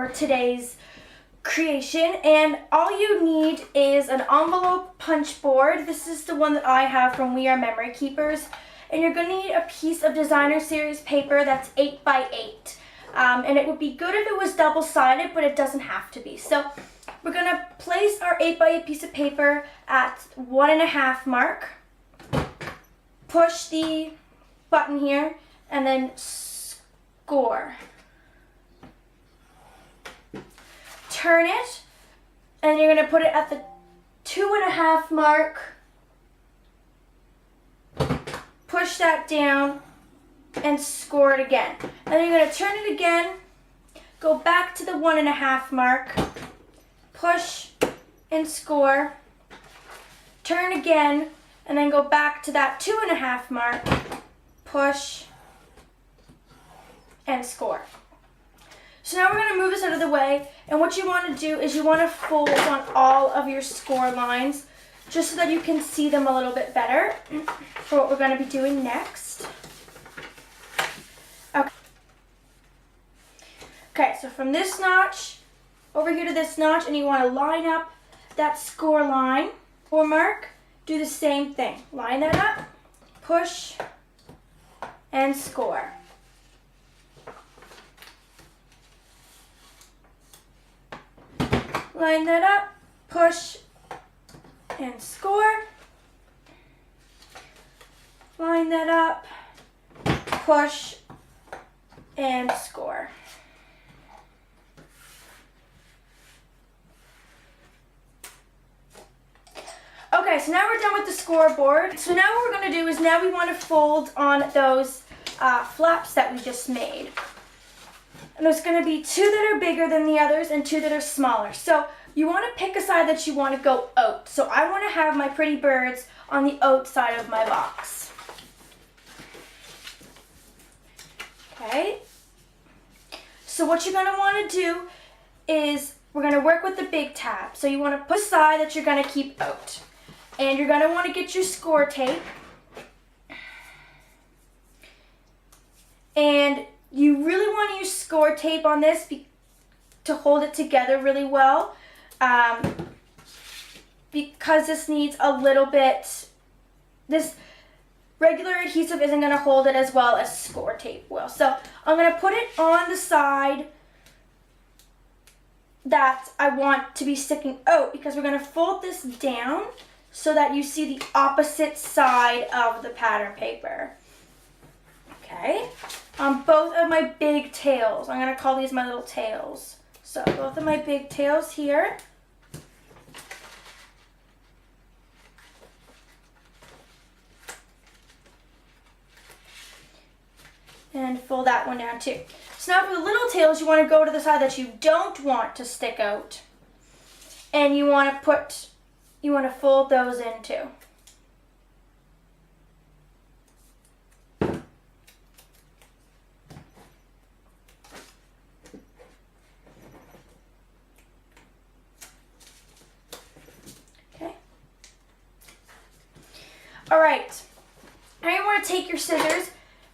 for today's creation, and all you need is an envelope punch board. This is the one that I have from We Are Memory Keepers, and you're going to need a piece of designer series paper that's 8x8, and it would be good if it was double-sided, but it doesn't have to be. So we're going to place our 8x8 piece of paper at 1.5 mark, push the button here, and then score. Turn it, and you're going to put it at the 2.5 mark, push that down, and score it again. And then you're going to turn it again, go back to the 1.5 mark, push and score, turn again, and then go back to that 2.5 mark, push and score. So now we're going to move this out of the way, and what you want to do is you want to fold on all of your score lines just so that you can see them a little bit better for what we're going to be doing next. Okay, so from this notch over here to this notch, and you want to line up that score line or mark, do the same thing. Line that up, push, and score. Line that up, push, and score. Line that up, push, and score. Okay, so now we're done with the scoreboard. So now what we're going to do is now we want to fold on those flaps that we just made. And there's going to be 2 that are bigger than the others and 2 that are smaller. So you want to pick a side that you want to go out. So I want to have my pretty birds on the out side of my box. Okay. So what you're going to want to do is we're going to work with the big tab. So you want to put a side that you're going to keep out. And you're going to want to get your score tape. And you really want to use score tape on this to hold it together really well, because this needs a little bit, this regular adhesive isn't going to hold it as well as score tape will. So I'm going to put it on the side that I want to be sticking out, because we're going to fold this down so that you see the opposite side of the pattern paper. Okay, on both of my big tails. I'm going to call these my little tails. So both of my big tails here. And fold that one down too. So now for the little tails, you want to go to the side that you don't want to stick out. And you want to fold those in too. All right, now you want to take your scissors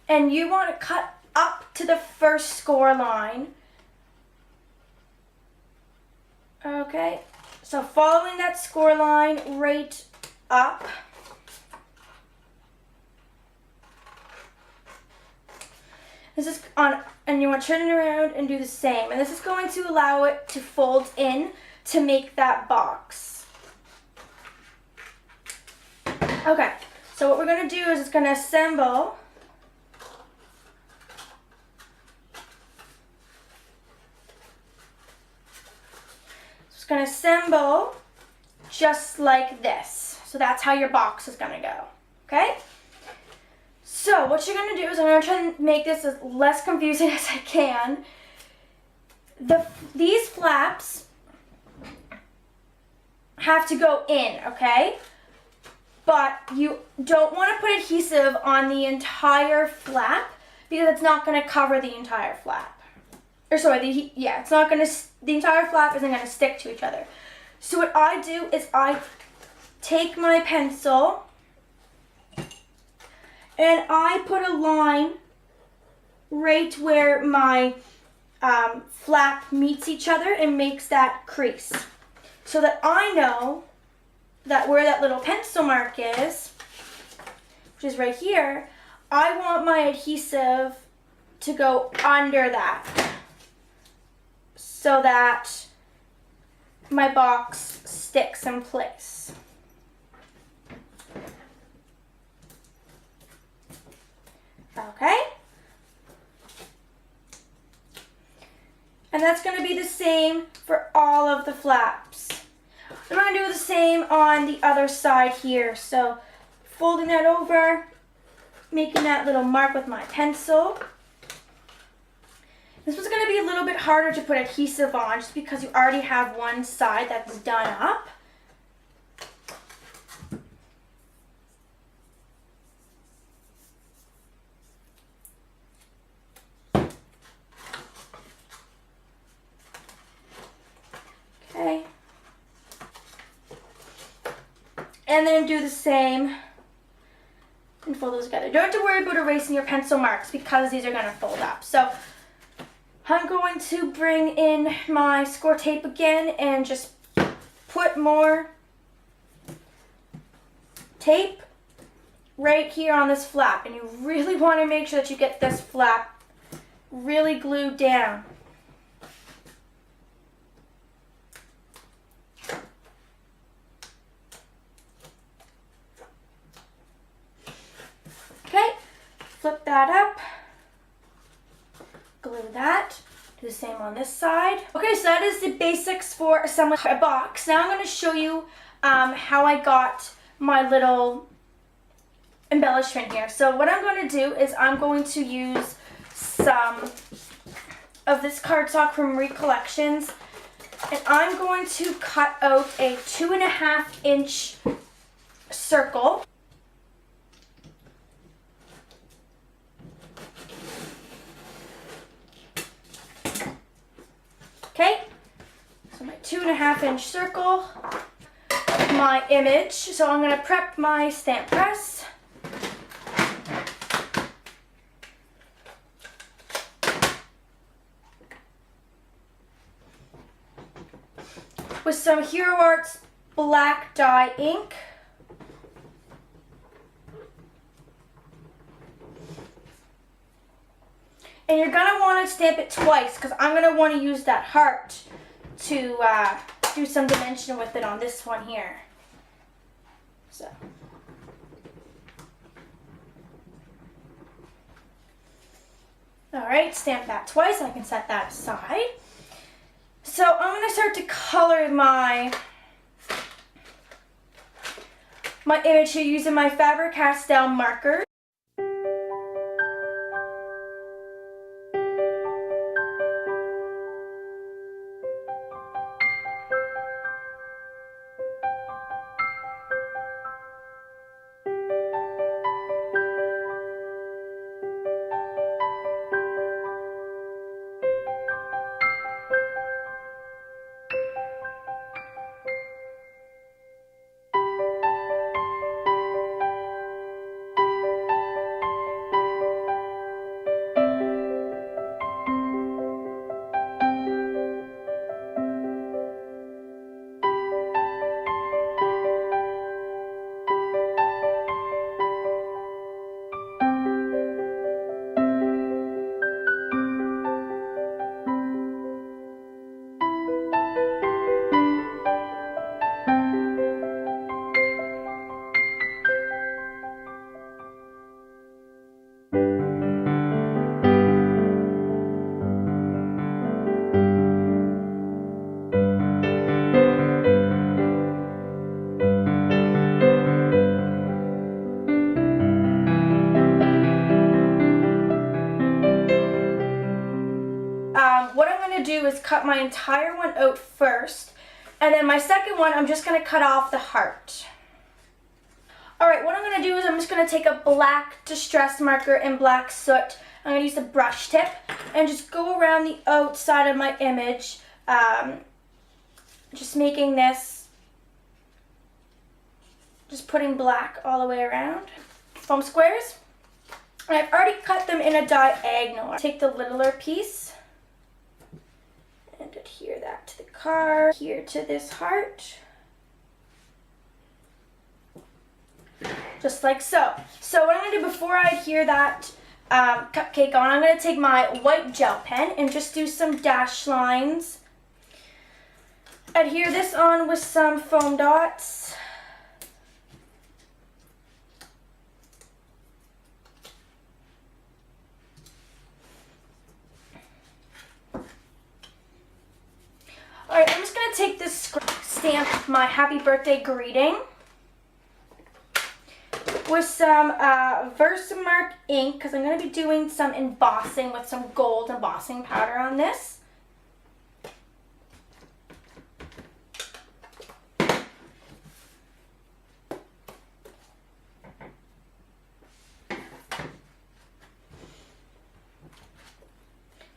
and you want to cut up to the first score line. Okay, so following that score line right up. This is on, and you want to turn it around and do the same. And this is going to allow it to fold in to make that box. Okay, so what we're going to do is it's going to assemble. It's going to assemble just like this. So that's how your box is going to go. Okay? So what you're going to do is I'm going to try and make this as less confusing as I can. These flaps have to go in, okay? But you don't want to put adhesive on the entire flap because it's not going to cover the entire flap. Or sorry, it's not going to, the entire flap isn't going to stick to each other. So what I do is I take my pencil and I put a line right where my flap meets each other and makes that crease. So that I know that where that little pencil mark is, which is right here, I want my adhesive to go under that so that my box sticks in place. Okay? And that's going to be the same for all of the flaps. I'm going to do the same on the other side here. So folding that over, making that little mark with my pencil. This one's going to be a little bit harder to put adhesive on just because you already have one side that's done up. Okay. And then do the same and fold those together. Don't have to worry about erasing your pencil marks because these are going to fold up. So I'm going to bring in my score tape again and just put more tape right here on this flap. And you really want to make sure that you get this flap really glued down. Okay, flip that up. Glue that. Do the same on this side. Okay, so that is the basics for assembling a box. Now I'm going to show you how I got my little embellishment here. So what I'm going to do is I'm going to use some of this cardstock from Marie Collections, and I'm going to cut out a 2.5-inch circle. Okay, so my 2.5-inch circle, my image. So I'm going to prep my stamp press. With some Hero Arts black dye ink. And you're going to want to stamp it twice because I'm going to want to use that heart to do some dimension with it on this one here. So. Alright, stamp that twice. I can set that aside. So I'm going to start to color my image here using my Faber-Castell marker. What I'm going to do is cut my entire one out first, and then my second one I'm just going to cut off the heart. Alright, what I'm going to do is I'm just going to take a black distress marker and black soot. I'm going to use the brush tip and just go around the outside of my image, just making this, just putting black all the way around. Foam squares. And I've already cut them in a diagonal. Take the littler piece card here to this heart. Just like so. So what I'm going to do before I adhere that cupcake on, I'm going to take my white gel pen and just do some dash lines. Adhere this on with some foam dots. Alright, I'm just going to take this stamp my happy birthday greeting with some Versamark ink, because I'm going to be doing some embossing with some gold embossing powder on this.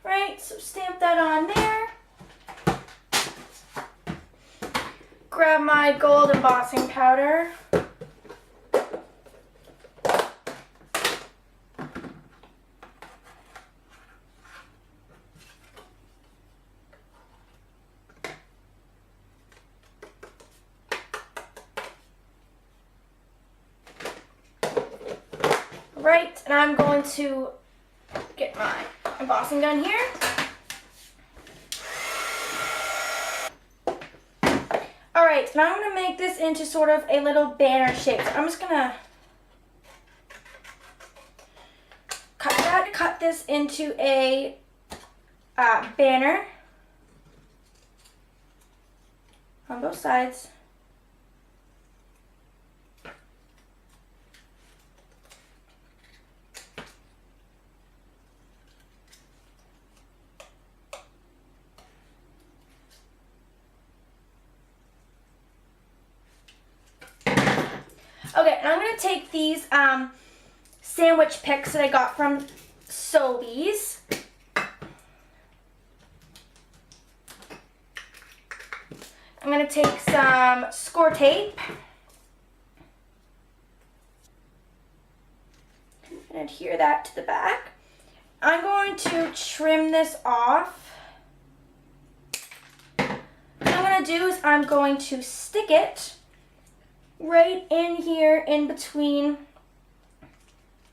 Right, so stamp that on there. Grab my gold embossing powder. Right, and I'm going to get my embossing gun here. Alright, now I'm going to make this into sort of a little banner shape. So I'm just going to cut this into a banner on both sides. Okay, and I'm going to take these sandwich picks that I got from Sobeys. I'm going to take some score tape and adhere that to the back. I'm going to trim this off. What I'm going to do is I'm going to stick it right in here in between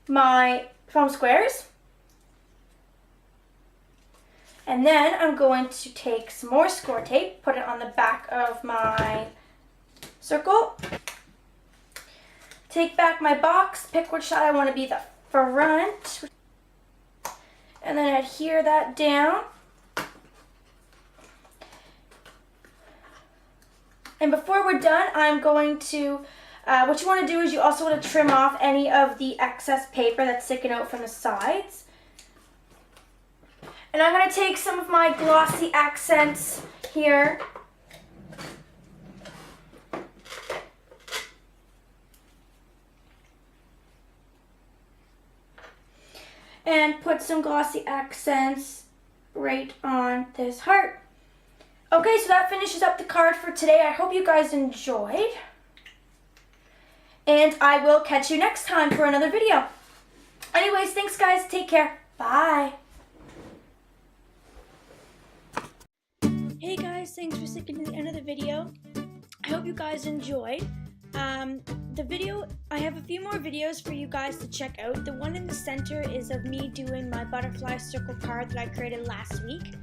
my foam squares. And then I'm going to take some more score tape, put it on the back of my circle. Take back my box, pick which side I want to be the front, and then adhere that down. And before we're done, I'm going to, what you want to do is you also want to trim off any of the excess paper that's sticking out from the sides. And I'm going to take some of my glossy accents here. And put some glossy accents right on this heart. Okay, so that finishes up the card for today. I hope you guys enjoyed. And I will catch you next time for another video. Anyways, thanks guys. Take care. Bye. Hey guys, thanks for sticking to the end of the video. I hope you guys enjoyed. The video, I have a few more videos for you guys to check out. The one in the center is of me doing my butterfly circle card that I created last week.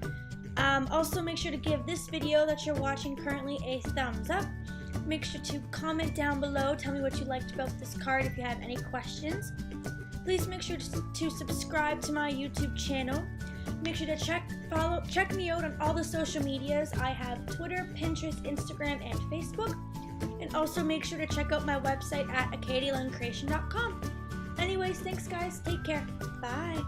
Also, make sure to give this video that you're watching currently a thumbs up. Make sure to comment down below. Tell me what you liked about this card if you have any questions. Please make sure to subscribe to my YouTube channel. Make sure to check me out on all the social medias. I have Twitter, Pinterest, Instagram, and Facebook. And also make sure to check out my website at acadialungcreation.com. Anyways, thanks guys. Take care. Bye.